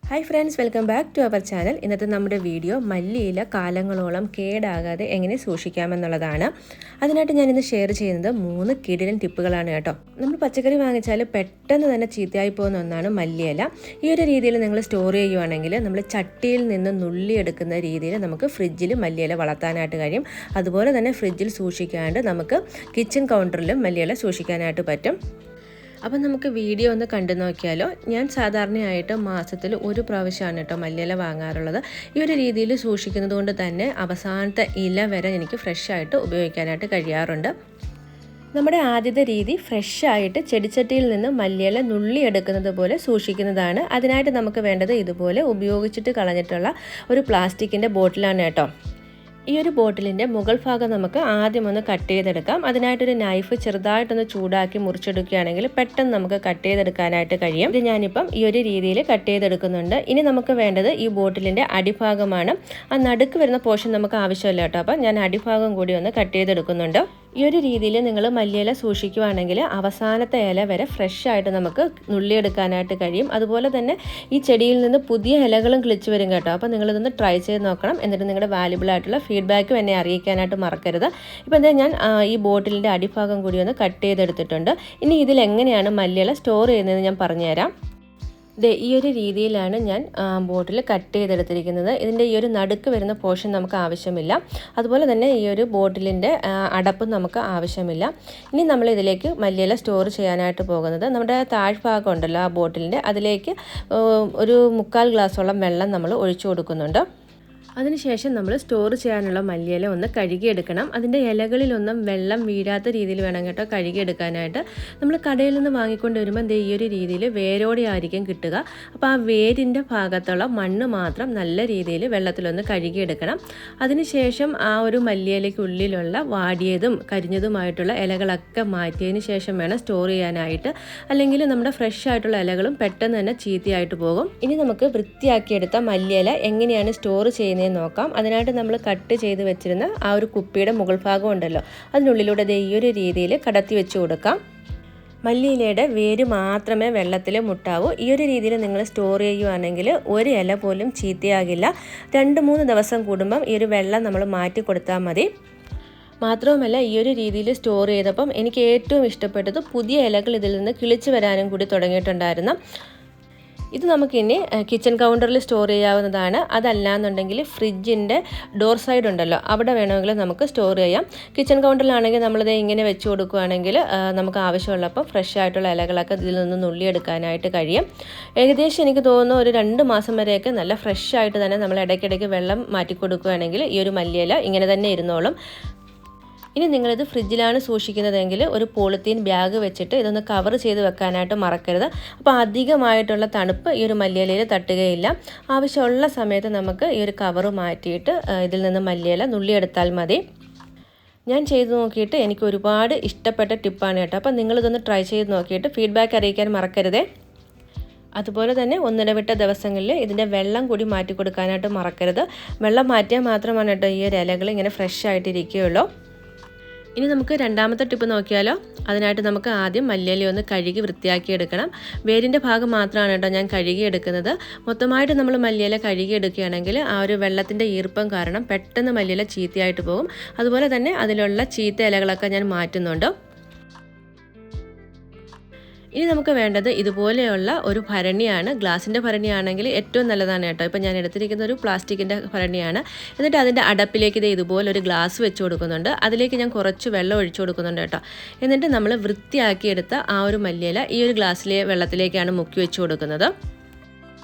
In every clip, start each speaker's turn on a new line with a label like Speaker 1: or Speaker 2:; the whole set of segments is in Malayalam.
Speaker 1: Hi friends, welcome back to our channel. ഇന്നത്തെ നമ്മുടെ വീഡിയോ മല്ലിയില കാലങ്ങളോളം കേടാകാതെ എങ്ങനെ സൂക്ഷിക്കാമെന്നുള്ളതാണ്. അതിനായിട്ട് ഞാനിന്ന് ഷെയർ ചെയ്യുന്നത് 3 കിടിലൻ ടിപ്പുകളാണ് കേട്ടോ. നമ്മൾ പച്ചക്കറി വാങ്ങിച്ചാൽ പെട്ടെന്ന് തന്നെ ചീത്തയായി പോകുന്ന ഒന്നാണ് മല്ലിയില. ഈ ഒരു രീതിയിൽ നിങ്ങൾ സ്റ്റോർ ചെയ്യുവാണെങ്കിൽ നമ്മൾ ചട്ടിയിൽ നിന്ന് നുള്ളിയെടുക്കുന്ന രീതിയിൽ നമുക്ക് ഫ്രിഡ്ജിൽ മല്ലിയില വളർത്താനായിട്ട് കഴിയും. അതുപോലെ തന്നെ ഫ്രിഡ്ജിൽ സൂക്ഷിക്കാണ്ട് നമുക്ക് കിച്ചൺ കൗണ്ടറിലും മല്ലിയില സൂക്ഷിക്കാനായിട്ട് പറ്റും. അപ്പം നമുക്ക് വീഡിയോ ഒന്ന് കണ്ടു നോക്കിയാലോ. ഞാൻ സാധാരണയായിട്ട് മാസത്തിൽ ഒരു പ്രാവശ്യമാണ് കേട്ടോ മല്ലിയില വാങ്ങാറുള്ളത്. ഈ ഒരു രീതിയിൽ സൂക്ഷിക്കുന്നത് കൊണ്ട് തന്നെ അവസാനത്തെ ഇല വരെ എനിക്ക് ഫ്രഷായിട്ട് ഉപയോഗിക്കാനായിട്ട് കഴിയാറുണ്ട്. നമ്മുടെ ആദ്യത്തെ രീതി ഫ്രഷായിട്ട് ചെടിച്ചട്ടിയിൽ നിന്ന് മല്ലിയില നുള്ളിയെടുക്കുന്നത് പോലെ സൂക്ഷിക്കുന്നതാണ്. അതിനായിട്ട് നമുക്ക് വേണ്ടത് ഇതുപോലെ ഉപയോഗിച്ചിട്ട് കളഞ്ഞിട്ടുള്ള ഒരു പ്ലാസ്റ്റിക്കിൻ്റെ ബോട്ടിലാണ് കേട്ടോ. ഈ ഒരു ബോട്ടിലിൻ്റെ മുകൾ ഭാഗം നമുക്ക് ആദ്യം ഒന്ന് കട്ട് ചെയ്തെടുക്കാം. അതിനായിട്ടൊരു നൈഫ് ചെറുതായിട്ടൊന്ന് ചൂടാക്കി മുറിച്ചെടുക്കുകയാണെങ്കിൽ പെട്ടെന്ന് നമുക്ക് കട്ട് ചെയ്തെടുക്കാനായിട്ട് കഴിയും. ഇത് ഞാനിപ്പം ഈ ഒരു രീതിയിൽ കട്ട് ചെയ്തെടുക്കുന്നുണ്ട്. ഇനി നമുക്ക് വേണ്ടത് ഈ ബോട്ടിലിൻ്റെ അടിഭാഗമാണ്. ആ നടുക്ക് വരുന്ന പോർഷൻ നമുക്ക് ആവശ്യമില്ല കേട്ടോ. അപ്പം ഞാൻ അടിഭാഗം കൂടി ഒന്ന് കട്ട് ചെയ്തെടുക്കുന്നുണ്ട്. ഈ ഒരു രീതിയിൽ നിങ്ങൾ മല്ലിയില സൂക്ഷിക്കുകയാണെങ്കിൽ അവസാനത്തെ ഇല വരെ ഫ്രഷായിട്ട് നമുക്ക് നുള്ളിയെടുക്കാനായിട്ട് കഴിയും. അതുപോലെ തന്നെ ഈ ചെടിയിൽ നിന്ന് പുതിയ ഇലകളും കിളിച്ച് വരും കേട്ടോ. അപ്പോൾ നിങ്ങളിതൊന്ന് ട്രൈ ചെയ്ത് നോക്കണം. എന്നിട്ട് നിങ്ങളുടെ വാല്യുബിൾ ആയിട്ടുള്ള ഫീഡ്ബാക്കും എന്നെ അറിയിക്കാനായിട്ട് മറക്കരുത്. ഇപ്പോൾ എന്താ ഞാൻ ഈ ബോട്ടിലിൻ്റെ അടിഭാഗം കൂടി ഒന്ന് കട്ട് ചെയ്തെടുത്തിട്ടുണ്ട്. ഇനി ഇതിലെങ്ങനെയാണ് മല്ലിയില സ്റ്റോർ ചെയ്യുന്നതെന്ന് ഞാൻ പറഞ്ഞുതരാം. ഈ ഒരു രീതിയിലാണ് ഞാൻ ബോട്ടിൽ കട്ട് ചെയ്തെടുത്തിരിക്കുന്നത്. ഇതിൻ്റെ ഈ ഒരു നടുക്ക് വരുന്ന പോർഷൻ നമുക്ക് ആവശ്യമില്ല. അതുപോലെ തന്നെ ഈ ഒരു ബോട്ടിലിൻ്റെ അടപ്പ് നമുക്ക് ആവശ്യമില്ല. ഇനി നമ്മൾ ഇതിലേക്ക് മല്ലിയില സ്റ്റോർ ചെയ്യാനായിട്ട് പോകുന്നത് നമ്മുടെ താഴ്ഭാഗം ഉണ്ടല്ലോ ആ ബോട്ടിലിൻ്റെ, അതിലേക്ക് ഒരു 3/4 ഗ്ലാസോളം വെള്ളം നമ്മൾ ഒഴിച്ചു കൊടുക്കുന്നുണ്ട്. അതിനുശേഷം നമ്മൾ സ്റ്റോർ ചെയ്യാനുള്ള മല്ലിയില ഒന്ന് കഴുകിയെടുക്കണം. അതിൻ്റെ ഇലകളിലൊന്നും വെള്ളം വീഴാത്ത രീതിയിൽ വേണം കേട്ടോ കഴുകിയെടുക്കാനായിട്ട്. നമ്മൾ കടയിൽ നിന്ന് വാങ്ങിക്കൊണ്ട് വരുമ്പോൾ ഈ ഒരു രീതിയിൽ വേരോടെ ആയിരിക്കും കിട്ടുക. അപ്പോൾ ആ വേരിൻ്റെ ഭാഗത്തുള്ള മണ്ണ് മാത്രം നല്ല രീതിയിൽ വെള്ളത്തിലൊന്ന് കഴുകിയെടുക്കണം. അതിനുശേഷം ആ ഒരു മല്ലിയിലയ്ക്കുള്ളിലുള്ള വാടിയതും കരിഞ്ഞതുമായിട്ടുള്ള ഇലകളൊക്കെ മാറ്റിയതിന് ശേഷം വേണം സ്റ്റോർ ചെയ്യാനായിട്ട്. അല്ലെങ്കിൽ നമ്മുടെ ഫ്രഷ് ആയിട്ടുള്ള ഇലകളും പെട്ടെന്ന് തന്നെ ചീത്തയായിട്ട് പോകും. ഇനി നമുക്ക് വൃത്തിയാക്കിയെടുത്ത മല്ലിയില എങ്ങനെയാണ് സ്റ്റോർ ചെയ്യുന്നത് നോക്കാം. അതിനായിട്ട് നമ്മൾ കട്ട് ചെയ്ത് വെച്ചിരുന്ന ആ ഒരു കുപ്പിയുടെ മുകൾ ഭാഗം ഉണ്ടല്ലോ, അതിനുള്ളിലൂടെ ഈ ഒരു രീതിയിൽ കടത്തി വെച്ച് കൊടുക്കാം. മല്ലിയിലയുടെ വേര് മാത്രമേ വെള്ളത്തിൽ മുട്ടാവൂ. ഈ ഒരു രീതിയിൽ നിങ്ങൾ സ്റ്റോർ ചെയ്യുകയാണെങ്കിൽ ഒരു ഇല പോലും ചീത്തയാകില്ല. 2-3 ദിവസം കൂടുമ്പം ഈ ഒരു വെള്ളം നമ്മൾ മാറ്റി കൊടുത്താൽ മതി. മാത്രവുമല്ല ഈ ഒരു രീതിയിൽ സ്റ്റോർ ചെയ്തപ്പം എനിക്ക് ഏറ്റവും ഇഷ്ടപ്പെട്ടത് പുതിയ ഇലകൾ ഇതിൽ നിന്ന് കിളിച്ച് വരാനും കൂടി തുടങ്ങിയിട്ടുണ്ടായിരുന്നു. ഇത് നമുക്കിനി കിച്ചൺ കൗണ്ടറിൽ സ്റ്റോർ ചെയ്യാവുന്നതാണ്. അതല്ലാന്നുണ്ടെങ്കിൽ ഫ്രിഡ്ജിൻ്റെ ഡോർ സൈഡ് ഉണ്ടല്ലോ, അവിടെ വേണമെങ്കിൽ നമുക്ക് സ്റ്റോർ ചെയ്യാം. കിച്ചൺ കൗണ്ടറിലാണെങ്കിൽ നമ്മളിത് ഇങ്ങനെ വെച്ച് കൊടുക്കുകയാണെങ്കിൽ നമുക്ക് ആവശ്യമുള്ളപ്പോൾ ഫ്രഷ് ആയിട്ടുള്ള ഇലകളൊക്കെ ഇതിൽ നിന്ന് നുള്ളിയെടുക്കാനായിട്ട് കഴിയും. ഏകദേശം എനിക്ക് തോന്നുന്നു ഒരു 2 മാസം വരെയൊക്കെ നല്ല ഫ്രഷ് ആയിട്ട് തന്നെ നമ്മൾ ഇടയ്ക്കിടയ്ക്ക് വെള്ളം മാറ്റി കൊടുക്കുകയാണെങ്കിൽ ഈ ഒരു മല്ലിയില ഇങ്ങനെ തന്നെ ഇരുന്നോളും. ഇനി നിങ്ങളിത് ഫ്രിഡ്ജിലാണ് സൂക്ഷിക്കുന്നതെങ്കിൽ ഒരു പോളിത്തീൻ ബാഗ് വെച്ചിട്ട് ഇതൊന്ന് കവർ ചെയ്ത് വെക്കാനായിട്ട് മറക്കരുത്. അപ്പോൾ അധികമായിട്ടുള്ള തണുപ്പ് ഈ ഒരു മല്ലിയിലയിൽ തട്ടുകയില്ല. ആവശ്യമുള്ള സമയത്ത് നമുക്ക് ഈ ഒരു കവർ മാറ്റിയിട്ട് ഇതിൽ നിന്ന് മല്ലിയില നുള്ളിയെടുത്താൽ മതി. ഞാൻ ചെയ്ത് നോക്കിയിട്ട് എനിക്ക് ഒരുപാട് ഇഷ്ടപ്പെട്ട ടിപ്പാണ് കേട്ടോ. അപ്പോൾ നിങ്ങളിതൊന്ന് ട്രൈ ചെയ്ത് നോക്കിയിട്ട് ഫീഡ്ബാക്ക് അറിയിക്കാൻ മറക്കരുതേ. അതുപോലെ തന്നെ ഒന്നിടവിട്ട ദിവസങ്ങളിൽ ഇതിൻ്റെ വെള്ളം കൂടി മാറ്റി കൊടുക്കാനായിട്ട് മറക്കരുത്. വെള്ളം മാറ്റിയാൽ മാത്രമാണ് കേട്ടോ ഈ ഒരു ഇലകൾ ഇങ്ങനെ ഫ്രഷ് ആയിട്ടിരിക്കുകയുള്ളൂ. ഇനി നമുക്ക് രണ്ടാമത്തെ ടിപ്പ് നോക്കിയാലോ. അതിനായിട്ട് നമുക്ക് ആദ്യം മല്ലിയില ഒന്ന് കഴുകി വൃത്തിയാക്കി എടുക്കണം. വേരിൻ്റെ ഭാഗം മാത്രമാണ് കേട്ടോ ഞാൻ കഴുകിയെടുക്കുന്നത്. മൊത്തമായിട്ട് നമ്മൾ മല്ലിയില കഴുകിയെടുക്കുകയാണെങ്കിൽ ആ ഒരു വെള്ളത്തിൻ്റെ ഈർപ്പം കാരണം പെട്ടെന്ന് മല്ലിയില ചീത്തയായിട്ട് പോകും. അതുപോലെ തന്നെ അതിലുള്ള ചീത്ത ഇലകളൊക്കെ ഞാൻ മാറ്റുന്നുണ്ട്. ഇനി നമുക്ക് വേണ്ടത് ഇതുപോലെയുള്ള ഒരു ഭരണിയാണ്. ഗ്ലാസിൻ്റെ ഭരണിയാണെങ്കിൽ ഏറ്റവും നല്ലതാണ് കേട്ടോ. ഇപ്പം ഞാൻ എടുത്തിരിക്കുന്ന ഒരു പ്ലാസ്റ്റിക്കിൻ്റെ ഭരണിയാണ്. എന്നിട്ട് അതിൻ്റെ അടപ്പിലേക്ക് ഇതുപോലെ ഒരു ഗ്ലാസ് വെച്ച് കൊടുക്കുന്നുണ്ട്. അതിലേക്ക് ഞാൻ കുറച്ച് വെള്ളം ഒഴിച്ചു കൊടുക്കുന്നുണ്ട് കേട്ടോ. എന്നിട്ട് നമ്മൾ വൃത്തിയാക്കിയെടുത്ത ആ ഒരു മല്ലിയില ഈ ഒരു ഗ്ലാസ്സിലെ വെള്ളത്തിലേക്കാണ് മുക്കി വെച്ച് കൊടുക്കുന്നത്.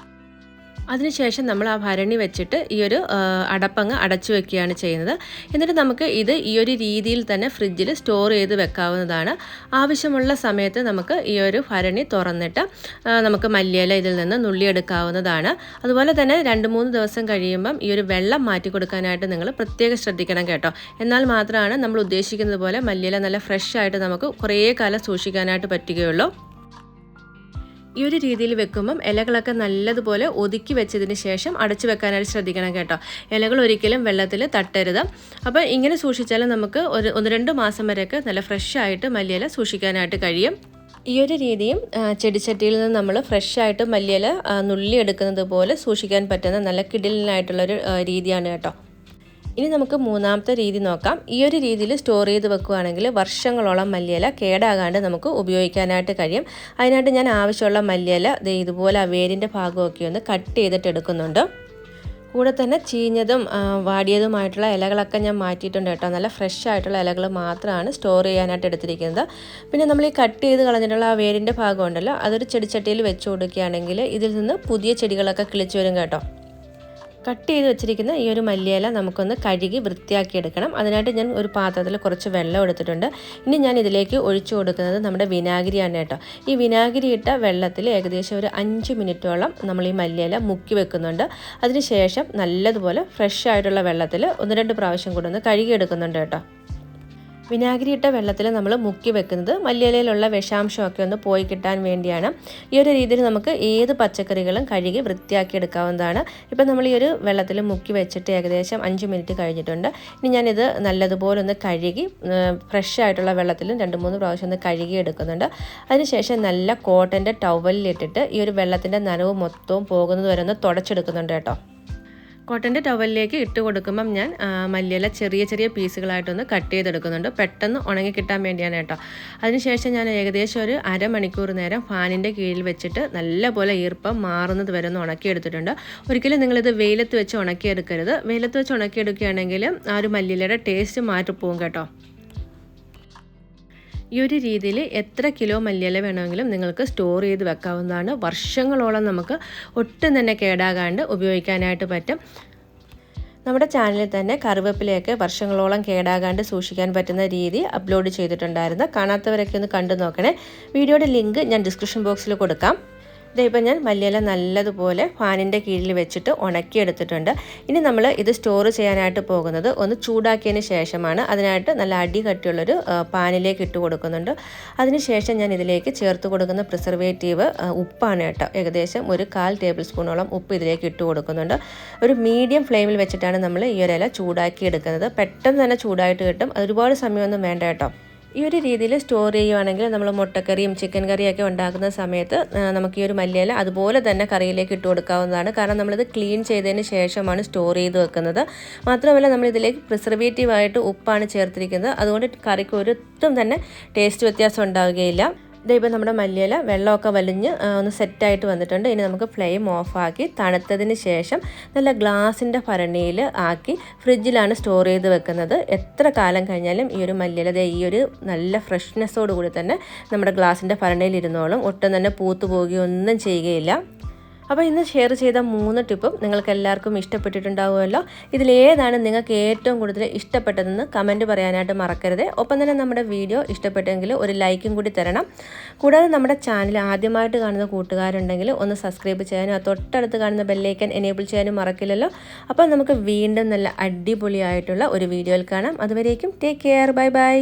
Speaker 1: അതിനുശേഷം നമ്മൾ ആ ഭരണി വെച്ചിട്ട് ഈ ഒരു അടപ്പങ്ങ് അടച്ചു വെക്കുകയാണ് ചെയ്യുന്നത്. എന്നിട്ട് നമുക്ക് ഇത് ഈ ഒരു രീതിയിൽ തന്നെ ഫ്രിഡ്ജിൽ സ്റ്റോർ ചെയ്ത് വെക്കാവുന്നതാണ്. ആവശ്യമുള്ള സമയത്ത് നമുക്ക് ഈ ഒരു ഭരണി തുറന്നിട്ട് നമുക്ക് മല്ലിയില ഇതിൽ നിന്ന് നുള്ളിയെടുക്കാവുന്നതാണ്. അതുപോലെ തന്നെ 2-3 ദിവസം കഴിയുമ്പം ഈ ഒരു വെള്ളം മാറ്റി കൊടുക്കാനായിട്ട് നിങ്ങൾ പ്രത്യേകം ശ്രദ്ധിക്കണം കേട്ടോ. എന്നാൽ മാത്രമാണ് നമ്മൾ ഉദ്ദേശിക്കുന്നത് പോലെ മല്ലിയില നല്ല ഫ്രഷ് ആയിട്ട് നമുക്ക് കുറേ കാലം സൂക്ഷിക്കാനായിട്ട് പറ്റുകയുള്ളൂ. ഈ ഒരു രീതിയിൽ വെക്കുമ്പം ഇലകളൊക്കെ നല്ലതുപോലെ ഒതുക്കി വെച്ചതിന് ശേഷം അടച്ചു വെക്കാനായിട്ട് ശ്രദ്ധിക്കണം കേട്ടോ. ഇലകൾ ഒരിക്കലും വെള്ളത്തിൽ തട്ടരുത്. അപ്പോൾ ഇങ്ങനെ സൂക്ഷിച്ചാൽ നമുക്ക് 1-2 മാസം വരെയൊക്കെ നല്ല ഫ്രഷ് ആയിട്ട് മല്ലിയില സൂക്ഷിക്കാനായിട്ട് കഴിയും. ഈ ഒരു രീതിയും ചെടിച്ചട്ടിയിൽ നിന്ന് നമ്മൾ ഫ്രഷായിട്ട് മല്ലിയില നുള്ളിയെടുക്കുന്നത് പോലെ സൂക്ഷിക്കാൻ പറ്റുന്ന നല്ല കിടിലനായിട്ടുള്ളൊരു രീതിയാണ് കേട്ടോ. ഇനി നമുക്ക് മൂന്നാമത്തെ രീതി നോക്കാം. ഈ ഒരു രീതിയിൽ സ്റ്റോർ ചെയ്ത് വെക്കുകയാണെങ്കിൽ വർഷങ്ങളോളം മല്ലിയില കേടാകാണ്ട് നമുക്ക് ഉപയോഗിക്കാനായിട്ട് കഴിയും. അതിനായിട്ട് ഞാൻ ആവശ്യമുള്ള മല്ലിയില ഇതുപോലെ ആ വേരിൻ്റെ ഭാഗമൊക്കെ ഒന്ന് കട്ട് ചെയ്തിട്ട് എടുക്കുന്നുണ്ട്. കൂടെ തന്നെ ചീഞ്ഞതും വാടിയതുമായിട്ടുള്ള ഇലകളൊക്കെ ഞാൻ മാറ്റിയിട്ടുണ്ട് കേട്ടോ. നല്ല ഫ്രഷ് ആയിട്ടുള്ള ഇലകൾ മാത്രമാണ് സ്റ്റോർ ചെയ്യാനായിട്ട് എടുത്തിരിക്കുന്നത്. പിന്നെ നമ്മൾ ഈ കട്ട് ചെയ്ത് കളഞ്ഞിട്ടുള്ള ആ വേരിൻ്റെ ഭാഗം ഉണ്ടല്ലോ, അതൊരു ചെടിച്ചട്ടിയിൽ വെച്ച് കൊടുക്കുകയാണെങ്കിൽ ഇതിൽ നിന്ന് പുതിയ ചെടികളൊക്കെ കിളിച്ചു വരും കേട്ടോ. കട്ട് ചെയ്ത് വെച്ചിരിക്കുന്ന ഈ ഒരു മല്ലിയില നമുക്കൊന്ന് കഴുകി വൃത്തിയാക്കി എടുക്കണം. അതിനായിട്ട് ഞാൻ ഒരു പാത്രത്തിൽ കുറച്ച് വെള്ളം എടുത്തിട്ടുണ്ട്. ഇനി ഞാൻ ഇതിലേക്ക് ഒഴിച്ചു കൊടുക്കുന്നത് നമ്മുടെ വിനാഗിരിയാണ് കേട്ടോ. ഈ വിനാഗിരി ഇട്ട വെള്ളത്തിൽ ഏകദേശം ഒരു 5 മിനിറ്റോളം നമ്മൾ ഈ മല്ലിയില മുക്കി വെക്കുന്നുണ്ട്. അതിനുശേഷം നല്ലതുപോലെ ഫ്രഷ് ആയിട്ടുള്ള വെള്ളത്തിൽ 1-2 പ്രാവശ്യം കൂടെ ഒന്ന് കഴുകിയെടുക്കുന്നുണ്ട് കേട്ടോ. വിനാഗിരി ഇട്ട വെള്ളത്തിൽ നമ്മൾ മുക്കി വെക്കുന്നത് മല്ലിയിലയിലുള്ള വിഷാംശമൊക്കെ ഒന്ന് പോയി കിട്ടാൻ വേണ്ടിയാണ്. ഈ ഒരു രീതിയിൽ നമുക്ക് ഏത് പച്ചക്കറികളും കഴുകി വൃത്തിയാക്കി എടുക്കാവുന്നതാണ്. ഇപ്പം നമ്മൾ ഈ ഒരു വെള്ളത്തിൽ മുക്കി വെച്ചിട്ട് ഏകദേശം 5 മിനിറ്റ് കഴിഞ്ഞിട്ടുണ്ട്. ഇനി ഞാനിത് നല്ലതുപോലെ ഒന്ന് കഴുകി ഫ്രഷ് ആയിട്ടുള്ള വെള്ളത്തിൽ 2-3 പ്രാവശ്യം ഒന്ന് കഴുകി എടുക്കുന്നുണ്ട്. അതിനുശേഷം നല്ല കോട്ടൻ്റെ ടവലിലിട്ടിട്ട് ഈ ഒരു വെള്ളത്തിൻ്റെ നനവ് മൊത്തവും പോകുന്നത് വരെ ഒന്ന് തുടച്ചെടുക്കുന്നുണ്ട് കേട്ടോ. കോട്ടൻ്റെ ടവലിലേക്ക് ഇട്ട് കൊടുക്കുമ്പം ഞാൻ മല്ലിയില ചെറിയ ചെറിയ പീസുകളായിട്ടൊന്ന് കട്ട് ചെയ്തെടുക്കുന്നുണ്ട്. പെട്ടെന്ന് ഉണങ്ങി കിട്ടാൻ വേണ്ടിയാണ് കേട്ടോ. അതിനുശേഷം ഞാൻ ഏകദേശം ഒരു അരമണിക്കൂർ നേരം ഫാനിൻ്റെ കീഴിൽ വെച്ചിട്ട് നല്ലപോലെ ഈർപ്പം മാറുന്നത് വരെ ഒന്ന് ഉണക്കിയെടുത്തിട്ടുണ്ട്. ഒരിക്കലും നിങ്ങളിത് വെയിലത്ത് വെച്ച് ഉണക്കിയെടുക്കരുത്. വെയിലത്ത് വെച്ച് ഉണക്കിയെടുക്കുകയാണെങ്കിൽ ആ ഒരു മല്ലിയിലയുടെ ടേസ്റ്റ് മാറ്റിപ്പോകും കേട്ടോ. ഈ ഒരു രീതിയിൽ എത്ര കിലോ മല്ലിയില വേണമെങ്കിലും നിങ്ങൾക്ക് സ്റ്റോർ ചെയ്ത് വെക്കാവുന്നതാണ്. വർഷങ്ങളോളം നമുക്ക് ഒട്ടും തന്നെ കേടാകാണ്ട് ഉപയോഗിക്കാനായിട്ട് പറ്റും. നമ്മുടെ ചാനലിൽ തന്നെ കറിവേപ്പിലയൊക്കെ വർഷങ്ങളോളം കേടാകാണ്ട് സൂക്ഷിക്കാൻ പറ്റുന്ന രീതി അപ്ലോഡ് ചെയ്തിട്ടുണ്ടായിരുന്നു. കാണാത്തവരൊക്കെ ഒന്ന് കണ്ടു നോക്കണേ. വീഡിയോയുടെ ലിങ്ക് ഞാൻ ഡിസ്ക്രിപ്ഷൻ ബോക്സിൽ കൊടുക്കാം. ഇപ്പം ഞാൻ മല്ലിയില നല്ലതുപോലെ ഫാനിൻ്റെ കീഴിൽ വെച്ചിട്ട് ഉണക്കിയെടുത്തിട്ടുണ്ട്. ഇനി നമ്മൾ ഇത് സ്റ്റോർ ചെയ്യാനായിട്ട് പോകുന്നത് ഒന്ന് ചൂടാക്കിയതിന് ശേഷമാണ്. അതിനായിട്ട് നല്ല അടി കട്ടിയുള്ളൊരു പാനിലേക്ക് ഇട്ട് കൊടുക്കുന്നുണ്ട്. അതിനുശേഷം ഞാൻ ഇതിലേക്ക് ചേർത്ത് കൊടുക്കുന്ന പ്രിസർവേറ്റീവ് ഉപ്പാണ് കേട്ടോ. ഏകദേശം ഒരു 1/4 ടേബിൾ സ്പൂണോളം ഉപ്പ് ഇതിലേക്ക് ഇട്ട് കൊടുക്കുന്നുണ്ട്. ഒരു മീഡിയം ഫ്ലെയിമിൽ വെച്ചിട്ടാണ് നമ്മൾ ഈ ഒരു ഇല ചൂടാക്കി എടുക്കുന്നത്. പെട്ടെന്ന് തന്നെ ചൂടായിട്ട് കിട്ടും. ഒരുപാട് സമയമൊന്നും വേണ്ട കേട്ടോ. ഈ ഒരു രീതിയിൽ സ്റ്റോർ ചെയ്യുകയാണെങ്കിൽ നമ്മൾ മുട്ടക്കറിയും ചിക്കൻ കറിയൊക്കെ ഉണ്ടാക്കുന്ന സമയത്ത് നമുക്ക് ഈ ഒരു മല്ലിയില അതുപോലെ തന്നെ കറിയിലേക്ക് ഇട്ട് കൊടുക്കാവുന്നതാണ്. കാരണം നമ്മളിത് ക്ലീൻ ചെയ്തതിന് ശേഷമാണ് സ്റ്റോർ ചെയ്ത് വെക്കുന്നത്. മാത്രമല്ല നമ്മളിതിലേക്ക് പ്രിസർവേറ്റീവായിട്ട് ഉപ്പാണ് ചേർത്തിരിക്കുന്നത്. അതുകൊണ്ട് കറിക്ക് ഒട്ടും തന്നെ ടേസ്റ്റ് വ്യത്യാസം ഉണ്ടാവുകയില്ല. ഇപ്പം നമ്മുടെ മല്ലിയില വെള്ളമൊക്കെ വലിഞ്ഞ് ഒന്ന് സെറ്റായിട്ട് വന്നിട്ടുണ്ട്. ഇനി നമുക്ക് ഫ്ലെയിം ഓഫാക്കി തണുത്തതിന് ശേഷം നല്ല ഗ്ലാസിൻ്റെ ഭരണിയിൽ ആക്കി ഫ്രിഡ്ജിലാണ് സ്റ്റോർ ചെയ്ത് വെക്കുന്നത്. എത്ര കാലം കഴിഞ്ഞാലും ഈ ഒരു മല്ലിയില ഈ ഒരു നല്ല ഫ്രഷ്നെസ്സോട് കൂടി തന്നെ നമ്മുടെ ഗ്ലാസിൻ്റെ ഭരണിയിൽ ഇരുന്നോളും. ഒട്ടും തന്നെ പൂത്തു പോവുകയോ ഒന്നും ചെയ്യുകയില്ല. അപ്പോൾ ഇന്ന് ഷെയർ ചെയ്ത 3 ടിപ്പും നിങ്ങൾക്ക് എല്ലാവർക്കും ഇഷ്ടപ്പെട്ടിട്ടുണ്ടാവുമല്ലോ. ഇതിലേതാണ് നിങ്ങൾക്ക് ഏറ്റവും കൂടുതൽ ഇഷ്ടപ്പെട്ടതെന്ന് കമൻറ്റ് പറയാനായിട്ട് മറക്കരുത്. ഒപ്പം തന്നെ നമ്മുടെ വീഡിയോ ഇഷ്ടപ്പെട്ടെങ്കിൽ ഒരു ലൈക്കും കൂടി തരണം. കൂടാതെ നമ്മുടെ ചാനൽ ആദ്യമായിട്ട് കാണുന്ന കൂട്ടുകാരുണ്ടെങ്കിൽ ഒന്ന് സബ്സ്ക്രൈബ് ചെയ്യാനും തൊട്ടടുത്ത് കാണുന്ന ബെല്ലൈക്കൻ എനേബിൾ ചെയ്യാനും മറക്കില്ലല്ലോ. അപ്പോൾ നമുക്ക് വീണ്ടും നല്ല അടിപൊളിയായിട്ടുള്ള ഒരു വീഡിയോയിൽ കാണാം. അതുവരേക്കും ടേക്ക് കെയർ. Bye bye.